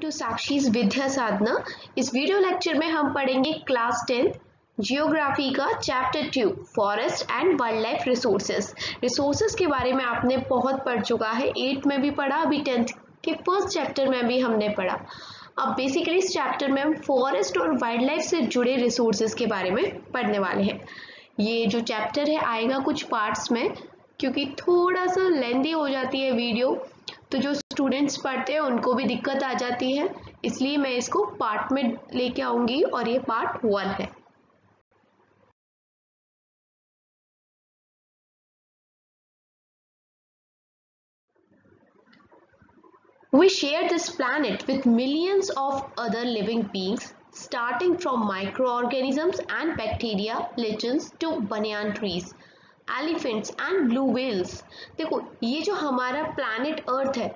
To साक्षीज विद्या साधना। इस video lecture में हम पढ़ेंगे क्लास 10 जियोग्राफी का chapter 2 forest and wild life resources. Resources के बारे में आपने बहुत पढ़ चुका है, 8th में भी पढ़ा, अभी 10th के फर्स्ट चैप्टर में भी हमने पढ़ा। अब बेसिकली इस चैप्टर में हम फॉरेस्ट और वाइल्ड लाइफ से जुड़े रिसोर्सेज के बारे में पढ़ने वाले हैं। ये जो चैप्टर है आएगा कुछ पार्ट्स में, क्योंकि थोड़ा सा लेंदी हो जाती है वीडियो, तो जो स्टूडेंट्स पढ़ते हैं उनको भी दिक्कत आ जाती है, इसलिए मैं इसको पार्ट में लेके आऊंगी और ये पार्ट 1 है। We share this planet with millions of other living beings, starting from microorganisms and bacteria, lichens to banyan trees, elephants and blue whales. देखो, ये जो हमारा प्लैनेट अर्थ है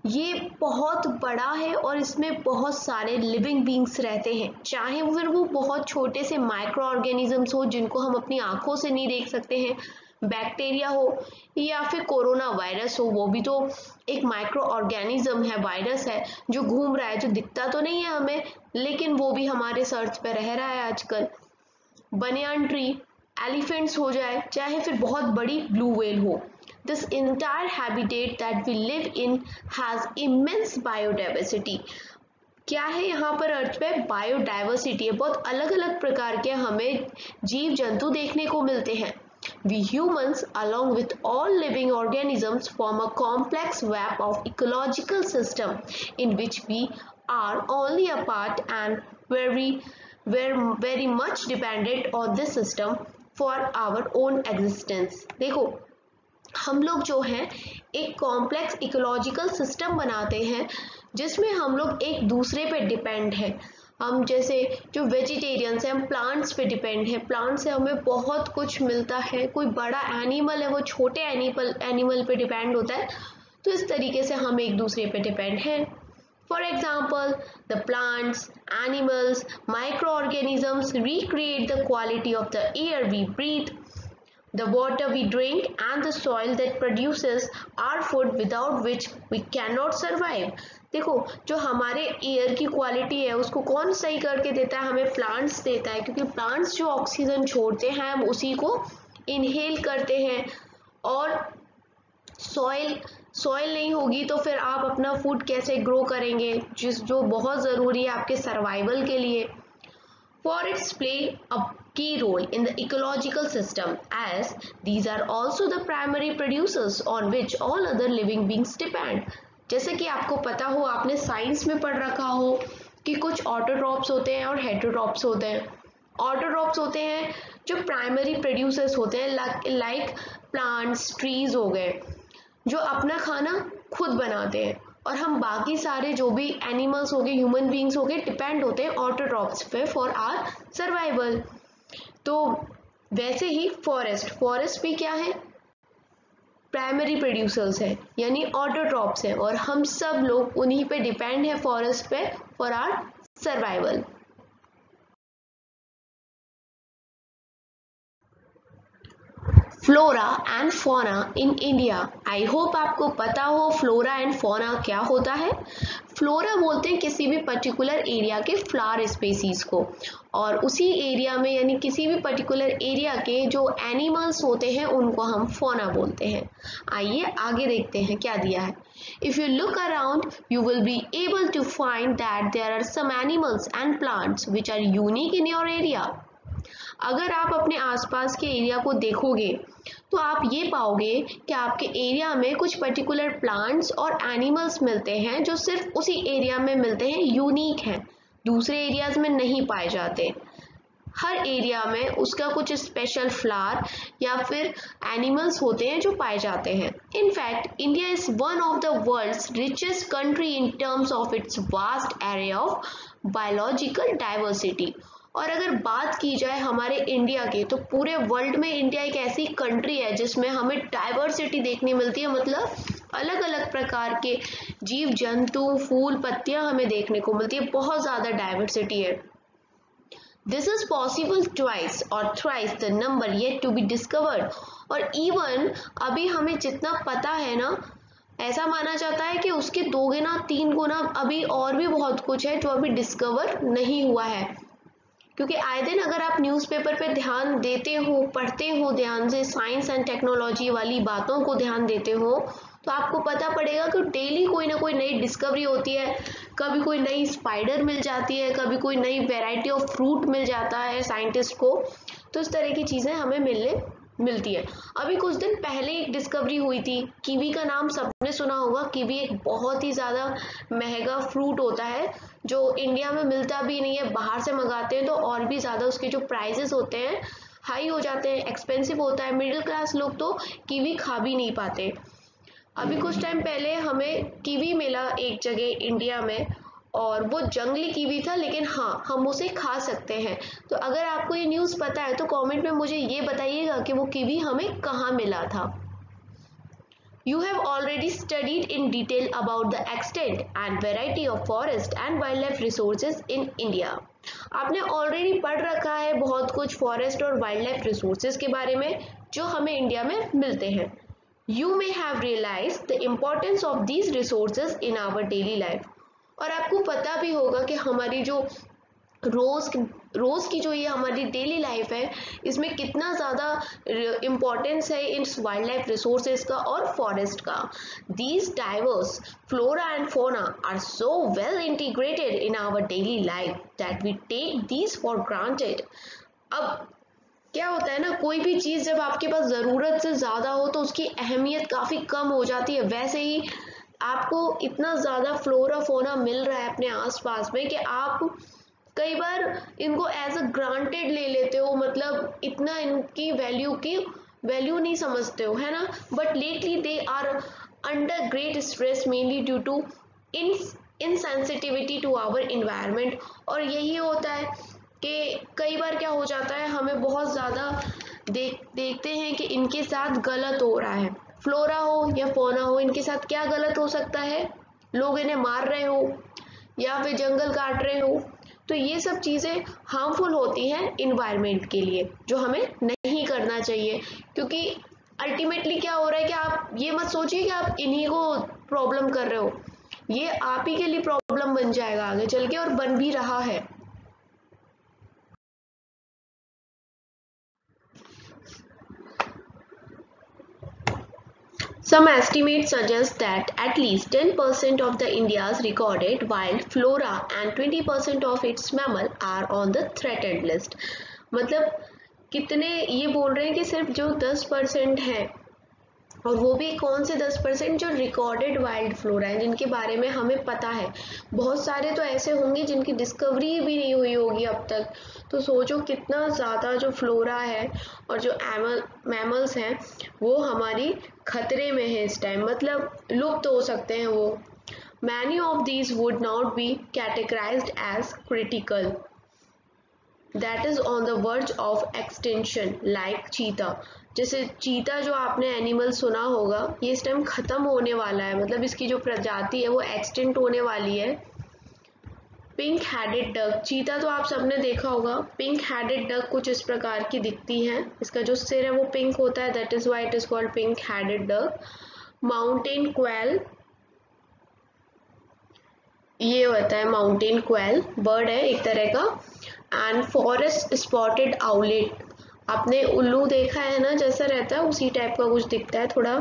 ये बहुत बड़ा है और इसमें बहुत सारे लिविंग बींग्स रहते हैं, चाहे फिर वो बहुत छोटे से माइक्रो ऑर्गेनिजम्स हो जिनको हम अपनी आंखों से नहीं देख सकते हैं, बैक्टीरिया हो या फिर कोरोना वायरस हो, वो भी तो एक माइक्रो ऑर्गेनिज्म है, वायरस है जो घूम रहा है, जो दिखता तो नहीं है हमें लेकिन वो भी हमारे सर्च पे रह रहा है आजकल। बनियान ट्री, एलिफेंट्स हो जाए, चाहे फिर बहुत बड़ी ब्लू व्हेल हो, this entire habitat that we live in has immense biodiversity. क्या है यहाँ पर अर्थ पे? बायोडाइवर्सिटी है, बहुत अलग अलग प्रकार के हमें जीव जंतु देखने को मिलते हैं। We humans, along with all living organisms, form a complex web of ecological system in which we are only a part and we're very much dependent on this system for our own existence। देखो, हम लोग जो हैं एक complex ecological system बनाते हैं जिसमें हम लोग एक दूसरे पे डिपेंड हैं। हम जैसे जो वेजिटेरियंस हैं, हम प्लांट्स पे डिपेंड हैं, प्लांट से हमें बहुत कुछ मिलता है, कोई बड़ा एनिमल है वो छोटे एनिमल पे डिपेंड होता है, तो इस तरीके से हम एक दूसरे पे डिपेंड हैं। For example, the plants, animals, microorganisms recreate the quality of the air we breathe, the water we drink and the soil that produces our food without which we cannot survive। देखो, जो हमारे air की quality है उसको कौन सही करके देता है? हमें प्लांट्स देता है, क्योंकि प्लांट्स जो ऑक्सीजन छोड़ते हैं हम उसी को इनहेल करते हैं। और सॉइल नहीं होगी तो फिर आप अपना फूड कैसे ग्रो करेंगे, जो बहुत ज़रूरी है आपके सर्वाइवल के लिए। Forests play a key role in the ecological system as these are also the primary producers on which all other living beings depend। जैसे कि आपको पता हो, आपने साइंस में पढ़ रखा हो कि कुछ ऑटोट्रॉप्स होते हैं और हेटेरोट्रॉप्स होते हैं। ऑटोट्रॉप्स होते हैं जो प्राइमरी प्रोड्यूसर्स होते हैं, लाइक प्लांट्स, ट्रीज हो गए, जो अपना खाना खुद बनाते हैं, और हम बाकी सारे जो भी एनिमल्स हो गए, ह्यूमन बींग्स हो गए, डिपेंड होते हैं ऑटोट्रॉप्स पे फॉर आवर सर्वाइवल। तो वैसे ही फॉरेस्ट भी क्या है? प्राइमरी प्रोड्यूसर्स है, यानी ऑटोट्रॉप्स है, और हम सब लोग उन्हीं पे डिपेंड है फॉरेस्ट पे for our survival. Flora and fauna in India. I hope आपको पता हो फ्लोरा एंड फौना क्या होता है। फ्लोरा बोलते हैं किसी भी पर्टिकुलर एरिया के फ्लावर स्पेसीज को, और उसी एरिया में यानी किसी भी पर्टिकुलर एरिया के जो एनिमल्स होते हैं उनको हम फौना बोलते हैं। आइए आगे देखते हैं क्या दिया है। If you look around, you will be able to find that there are some animals and plants which are unique in your area। अगर आप अपने आसपास के एरिया को देखोगे तो आप ये पाओगे कि आपके एरिया में कुछ पर्टिकुलर प्लांट्स और एनिमल्स मिलते हैं जो सिर्फ उसी एरिया में मिलते हैं, यूनिक हैं, दूसरे एरियाज में नहीं पाए जाते। हर एरिया में उसका कुछ स्पेशल फ्लावर या फिर एनिमल्स होते हैं जो पाए जाते हैं। In fact India is one of the world's richest country in terms of its vast area of biological diversity. और अगर बात की जाए हमारे इंडिया की, तो पूरे वर्ल्ड में इंडिया एक ऐसी कंट्री है जिसमें हमें डाइवर्सिटी देखने मिलती है, मतलब अलग अलग प्रकार के जीव जंतु, फूल, पत्तियां हमें देखने को मिलती है, बहुत ज़्यादा डाइवर्सिटी है। दिस इज पॉसिबल ट्वाइस और thrice the number yet to be discovered. और इवन अभी हमें जितना पता है ना, ऐसा माना जाता है कि उसके 2 गुना 3 गुना अभी और भी बहुत कुछ है जो अभी डिस्कवर नहीं हुआ है। क्योंकि आए दिन अगर आप न्यूज़पेपर पे ध्यान देते हो, पढ़ते हो ध्यान से, साइंस एंड टेक्नोलॉजी वाली बातों को ध्यान देते हो, तो आपको पता पड़ेगा कि डेली कोई ना कोई नई डिस्कवरी होती है। कभी कोई नई स्पाइडर मिल जाती है, कभी कोई नई वैरायटी ऑफ फ्रूट मिल जाता है साइंटिस्ट को। तो इस तरह की चीज़ें हमें मिलती है। अभी कुछ दिन पहले एक डिस्कवरी हुई थी, कीवी का नाम सबने सुना होगा। कीवी एक बहुत ही ज़्यादा महंगा फ्रूट होता है जो इंडिया में मिलता भी नहीं है, बाहर से मंगाते हैं तो और भी ज़्यादा उसके जो प्राइसेस होते हैं हाई हो जाते हैं, एक्सपेंसिव होता है। मिडिल क्लास लोग तो कीवी खा भी नहीं पाते। अभी कुछ टाइम पहले हमें कीवी मिला एक जगह इंडिया में, और वो जंगली कीवी था, लेकिन हाँ हम उसे खा सकते हैं। तो अगर आपको ये न्यूज़ पता है तो कमेंट में मुझे ये बताइएगा कि वो कीवी हमें कहाँ मिला था। You have already studied in detail about the extent and variety of forest and wildlife resources in India. आपने ऑलरेडी पढ़ रखा है बहुत कुछ फॉरेस्ट और वाइल्ड लाइफ रिसोर्सेज के बारे में जो हमें इंडिया में मिलते हैं। You may have realized the importance of these resources in our daily life. और आपको पता भी होगा कि हमारी जो रोज की जो ये हमारी डेली लाइफ है, इसमें कितना ज़्यादा इम्पोर्टेंस है इन वाइल्ड लाइफ रिसोर्सेज का और फॉरेस्ट का। These diverse flora and fauna are so well integrated in our daily life that we take these for granted. अब क्या होता है ना, कोई भी चीज़ जब आपके पास ज़रूरत से ज़्यादा हो तो उसकी अहमियत काफ़ी कम हो जाती है। वैसे ही आपको इतना ज़्यादा फ्लोरा फोना मिल रहा है अपने आसपास में कि आप कई बार इनको एज अ ग्रांटेड ले लेते हो, मतलब इतना इनकी वैल्यू नहीं समझते हो, है ना। But lately they are under great stress mainly due to insensitivity to our environment. और यही होता है कि कई बार क्या हो जाता है, हमें बहुत ज़्यादा देखते हैं कि इनके साथ गलत हो रहा है। फ्लोरा हो या फोना हो, इनके साथ क्या गलत हो सकता है, लोग इन्हें मार रहे हो या फिर जंगल काट रहे हो। तो ये सब चीज़ें हार्मफुल होती हैं इन्वायरमेंट के लिए, जो हमें नहीं करना चाहिए। क्योंकि अल्टीमेटली क्या हो रहा है कि आप ये मत सोचिए कि आप इन्हीं को प्रॉब्लम कर रहे हो, ये आप ही के लिए प्रॉब्लम बन जाएगा आगे चल के, और बन भी रहा है। Some estimates suggest that at least 10% of the India's recorded wild flora and 20% of its mammal are on the threatened list. मतलब कितने ये बोल रहे हैं कि सिर्फ जो 10% है, और वो भी कौन से 10% जो रिकॉर्डेड वाइल्ड फ्लोरा है, जिनके बारे में हमें पता है। बहुत सारे तो ऐसे होंगे जिनकी डिस्कवरी भी नहीं हुई होगी अब तक। तो सोचो कितना ज़्यादा जो फ्लोरा है और जो मैमल्स हैं वो हमारी खतरे में है इस टाइम, मतलब लुप्त हो सकते हैं वो। Many of these would not be categorised as critical, that is on the verge of extension, like cheetah. जैसे चीता जो आपने एनिमल सुना होगा, ये इस टाइम खत्म होने वाला है, मतलब इसकी जो प्रजाति है वो एक्सटेंट होने वाली है। पिंक हेडेड डक, चीता तो आप सबने देखा होगा। पिंक हेडेड डक कुछ इस प्रकार की दिखती है, इसका जो सिर है वो पिंक होता है, that is why it is called pink headed duck. Mountain quail, ये होता है माउंटेन क्वेल, बर्ड है एक तरह का। एंड फॉरेस्ट स्पॉटेड आउलेट, आपने उल्लू देखा है ना, जैसा रहता है उसी टाइप का कुछ दिखता है थोड़ा।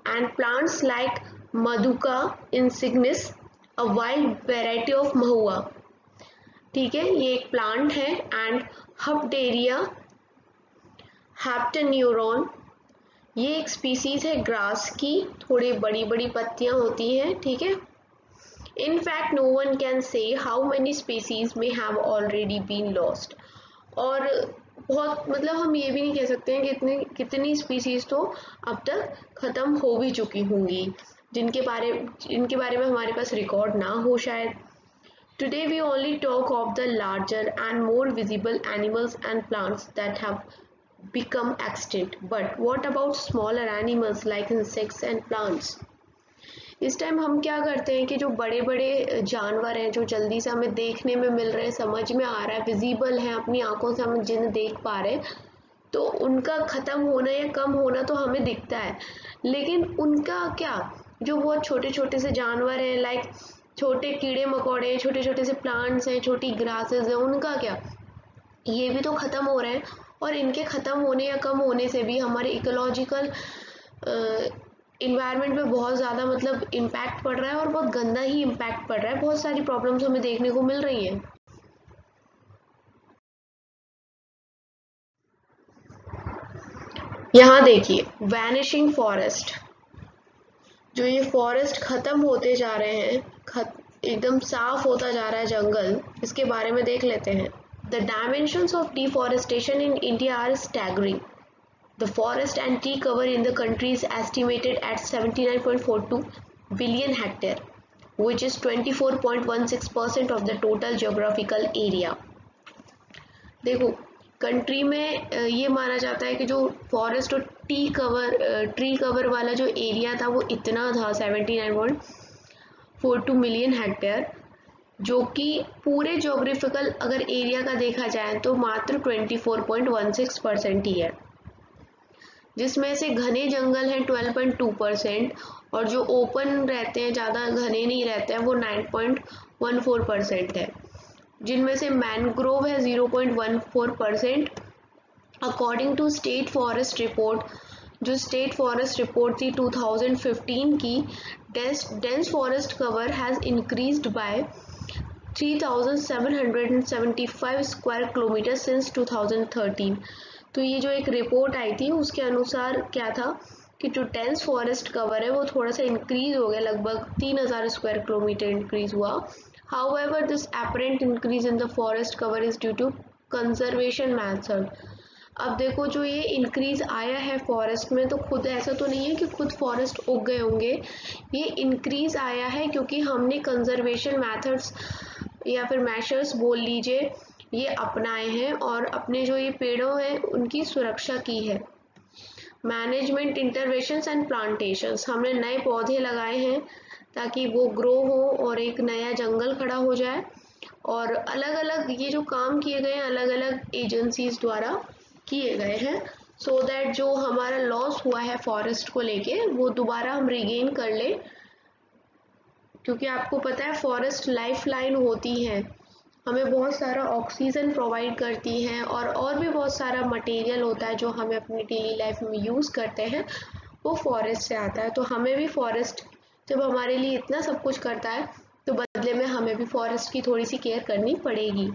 एंड प्लांट्स लाइक मधुका इंसिग्निस, a wild variety of mahua, ठीक है, ये एक प्लांट है। एंड हप्टेरिया हैप्टेन्यूरॉन, ये एक स्पीसीज है ग्रास की, थोड़ी बड़ी बड़ी पत्तियां होती हैं, ठीक है। In fact, no one can say how many species may have already been lost. और बहुत मतलब हम ये भी नहीं कह सकते हैं कि कितनी स्पीसीज तो अब तक खत्म हो भी चुकी होंगी, जिनके बारे में हमारे पास रिकॉर्ड ना हो शायद। Today we only talk of the larger and more visible animals and plants that have become extinct. But what about smaller animals like insects and plants? इस टाइम हम क्या करते हैं कि जो बड़े बड़े जानवर हैं जो जल्दी से हमें देखने में मिल रहे हैं, समझ में आ रहा है, विजिबल हैं, अपनी आंखों से हम जिन्हें देख पा रहे हैं, तो उनका ख़त्म होना या कम होना तो हमें दिखता है। लेकिन उनका क्या, जो बहुत छोटे छोटे से जानवर हैं, लाइक छोटे कीड़े मकोड़े, छोटे छोटे से प्लांट्स हैं, छोटी ग्रासेस हैं, उनका क्या, ये भी तो ख़त्म हो रहे हैं। और इनके ख़त्म होने या कम होने से भी हमारे इकोलॉजिकल इन्वायरमेंट पे बहुत ज़्यादा मतलब इम्पैक्ट पड़ रहा है और बहुत गंदा ही इम्पैक्ट पड़ रहा है। बहुत सारी प्रॉब्लम्स हमें देखने को मिल रही हैं। यहाँ देखिए वैनिशिंग फॉरेस्ट, जो ये फॉरेस्ट ख़त्म होते जा रहे हैं, एकदम साफ होता जा रहा है जंगल, इसके बारे में देख लेते हैं। The dimensions of deforestation in India are staggering. The forest and tree cover in the country is estimated at 79.42 billion hectare, which is 24.16% of the total geographical area. देखो कंट्री में ये माना जाता है कि जो फॉरेस्ट और ट्री कवर वाला जो एरिया था वो इतना था 79.42 मिलियन हेक्टेयर, जो कि पूरे जोग्राफिकल अगर एरिया का देखा जाए तो मात्र 24.16% ही है, जिसमें से घने जंगल हैं 12.2% और जो ओपन रहते हैं, ज़्यादा घने नहीं रहते हैं, वो 9.14% है, जिनमें से मैनग्रोव है 0.14%। According to state forest report, जो स्टेट फॉरेस्ट रिपोर्ट थी 2015 की, dense forest cover has increased by 3775 square kilometre since 2013। तो ये जो एक रिपोर्ट आई थी उसके अनुसार क्या था कि जो डेंस फॉरेस्ट कवर है वो थोड़ा सा इंक्रीज हो गया, लगभग 3000 स्क्वायर किलोमीटर इंक्रीज हुआ। However this apparent increase in the forest cover is due to conservation method. अब देखो जो ये इंक्रीज आया है फॉरेस्ट में, तो खुद ऐसा तो नहीं है कि खुद फॉरेस्ट उग गए होंगे, ये इंक्रीज आया है क्योंकि हमने कंजर्वेशन मेथड्स या फिर मेशर्स बोल लीजिए ये अपनाए हैं और अपने जो ये पेड़ों हैं उनकी सुरक्षा की है। मैनेजमेंट इंटरवेंशंस एंड प्लांटेशंस, हमने नए पौधे लगाए हैं ताकि वो ग्रो हो और एक नया जंगल खड़ा हो जाए। और अलग अलग ये जो काम किए गए हैं अलग अलग एजेंसीज द्वारा किए गए हैं, सो दैट जो हमारा लॉस हुआ है फॉरेस्ट को लेके वो दोबारा हम रिगेन कर ले, क्योंकि आपको पता है फॉरेस्ट लाइफ लाइन होती है, हमें बहुत सारा ऑक्सीजन प्रोवाइड करती हैं और भी बहुत सारा मटेरियल होता है जो हमें अपनी डेली लाइफ में यूज़ करते हैं, वो फॉरेस्ट से आता है। तो हमें भी फॉरेस्ट जब हमारे लिए इतना सब कुछ करता है तो बदले में हमें भी फॉरेस्ट की थोड़ी सी केयर करनी पड़ेगी।